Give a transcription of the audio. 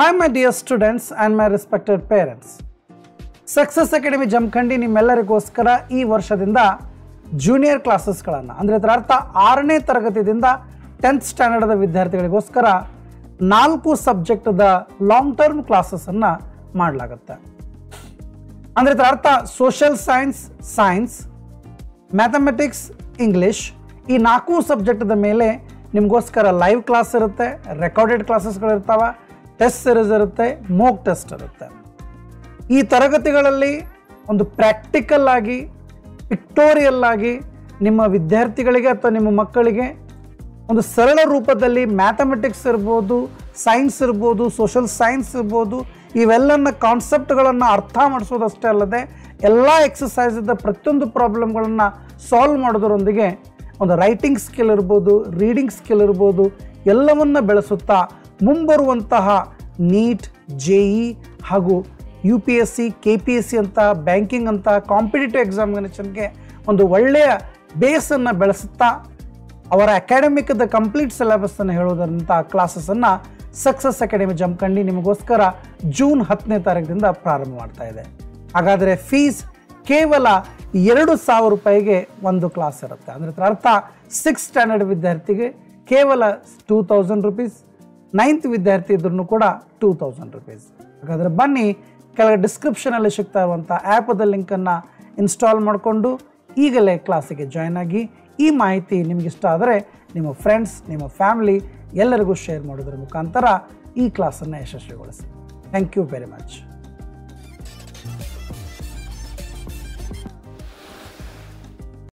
Hi my dear students and my respected parents. Success academy Jamkhandi ನಿಮ್ಮೆಲ್ಲರಿಗೋಸ್ಕರ ಈ ವರ್ಷದಿಂದ junior ಕ್ಲಾಸಸ್ಗಳನ್ನು ಅಂದರೆ ಇದರ ಅರ್ಥ 6ನೇ ತರಗತಿಯಿಂದ 10th ಸ್ಟ್ಯಾಂಡರ್ಡ್ದ ವಿದ್ಯಾರ್ಥಿಗಳಿಗೋಸ್ಕರ 4 ಸಬ್ಜೆಕ್ಟ್ದ ಲಾಂಗ್ ಟರ್ಮ್ ಕ್ಲಾಸಸ್ಸನ್ನು ಮಾಡಲಾಗುತ್ತೆ. ಅಂದರೆ ಇದರ ಅರ್ಥ ಸೋಷಿಯಲ್ ಸೈನ್ಸ್, ಮ್ಯಾಥಮೆಟಿಕ್ಸ್, ಇಂಗ್ಲಿಷ್ ಈ 4 ಸಬ್ಜೆಕ್ಟ್ದ ಮೇಲೆ ನಿಮಗೋಸ್ಕರ ಲೈವ್ ಕ್ಲಾಸ್ ಇರುತ್ತೆ, ರೆಕಾರ್ಡೆಡ್ ಕ್ಲಾಸಸ್ಗಳಿರ್ತಾವೆ, ಟೆಸ್ಟ್ ಸೀರೀಸ್ ಇರುತ್ತೆ, ಮೋಕ್ ಟೆಸ್ಟ್ ಇರುತ್ತೆ. ಈ ತರಗತಿಗಳಲ್ಲಿ ಒಂದು ಪ್ರಾಕ್ಟಿಕಲ್ ಆಗಿ ಪಿಕ್ಟೋರಿಯಲ್ ಆಗಿ ನಿಮ್ಮ ವಿದ್ಯಾರ್ಥಿಗಳಿಗೆ ಅಥವಾ ನಿಮ್ಮ ಮಕ್ಕಳಿಗೆ ಒಂದು ಸರಳ ರೂಪದಲ್ಲಿ ಮ್ಯಾಥಮೆಟಿಕ್ಸ್ ಇರ್ಬೋದು, ಸೈನ್ಸ್ ಇರ್ಬೋದು, ಸೋಷಿಯಲ್ ಸೈನ್ಸ್ ಇರ್ಬೋದು, ಇವೆಲ್ಲನ ಕಾನ್ಸೆಪ್ಟ್ಗಳನ್ನು ಅರ್ಥ ಮಾಡಿಸೋದಷ್ಟೇ ಅಲ್ಲದೆ ಎಲ್ಲ ಎಕ್ಸಸೈಸಿದ ಪ್ರತಿಯೊಂದು ಪ್ರಾಬ್ಲಮ್ಗಳನ್ನು ಸಾಲ್ವ್ ಮಾಡೋದರೊಂದಿಗೆ ಒಂದು ರೈಟಿಂಗ್ ಸ್ಕಿಲ್ ಇರ್ಬೋದು, ರೀಡಿಂಗ್ ಸ್ಕಿಲ್ ಇರ್ಬೋದು, ಎಲ್ಲವನ್ನು ಬೆಳೆಸುತ್ತಾ ಮುಂಬರುವಂತಹ ನೀಟ್, JEE ಹಾಗೂ UPSC, KPSC ಅಂತ ಬ್ಯಾಂಕಿಂಗ್ ಅಂತ ಕಾಂಪಿಟೇಟಿವ್ ಎಕ್ಸಾಮಿನೇಷನ್ಗೆ ಒಂದು ಒಳ್ಳೆಯ ಬೇಸನ್ನು ಬೆಳೆಸುತ್ತಾ ಅವರ ಅಕಾಡೆಮಿಕ್ದ ಕಂಪ್ಲೀಟ್ ಸಿಲೆಬಸ್ಸನ್ನು ಹೇಳೋದಂಥ ಕ್ಲಾಸಸ್ಸನ್ನು ಸಕ್ಸಸ್ ಅಕಾಡೆಮಿ ಜಮಖಂಡಿ ನಿಮಗೋಸ್ಕರ ಜೂನ್ 10ನೇ ತಾರೀಕಿನಿಂದ ಪ್ರಾರಂಭ ಮಾಡ್ತಾ ಇದೆ. ಹಾಗಾದರೆ ಫೀಸ್ ಕೇವಲ 2,000 ರೂಪಾಯಿಗೆ ಒಂದು ಕ್ಲಾಸ್ ಇರುತ್ತೆ. ಅಂದರೆ ಇದರ ಅರ್ಥ 6th ಸ್ಟ್ಯಾಂಡರ್ಡ್ ವಿದ್ಯಾರ್ಥಿಗೆ ಕೇವಲ 2,000 ರೂಪೀಸ್, 9th ವಿದ್ಯಾರ್ಥಿ ಇದ್ರೂ ಕೂಡ 2,000 ರೂಪೀಸ್. ಹಾಗಾದರೆ ಬನ್ನಿ, ಕೆಳಗೆ ಡಿಸ್ಕ್ರಿಪ್ಷನಲ್ಲಿ ಸಿಗ್ತಾ ಇರುವಂಥ ಆ್ಯಪದ ಲಿಂಕನ್ನು ಇನ್ಸ್ಟಾಲ್ ಮಾಡಿಕೊಂಡು ಈಗಲೇ ಕ್ಲಾಸಿಗೆ ಜಾಯ್ನ್ ಆಗಿ ಈ ಮಾಹಿತಿ ನಿಮಗಿಷ್ಟ ಆದರೆ ನಿಮ್ಮ ಫ್ರೆಂಡ್ಸ್, ನಿಮ್ಮ ಫ್ಯಾಮಿಲಿ ಎಲ್ಲರಿಗೂ ಶೇರ್ ಮಾಡೋದ್ರ ಮುಖಾಂತರ ಈ ಕ್ಲಾಸನ್ನು ಯಶಸ್ವಿಗೊಳಿಸಿ. Thank you very much.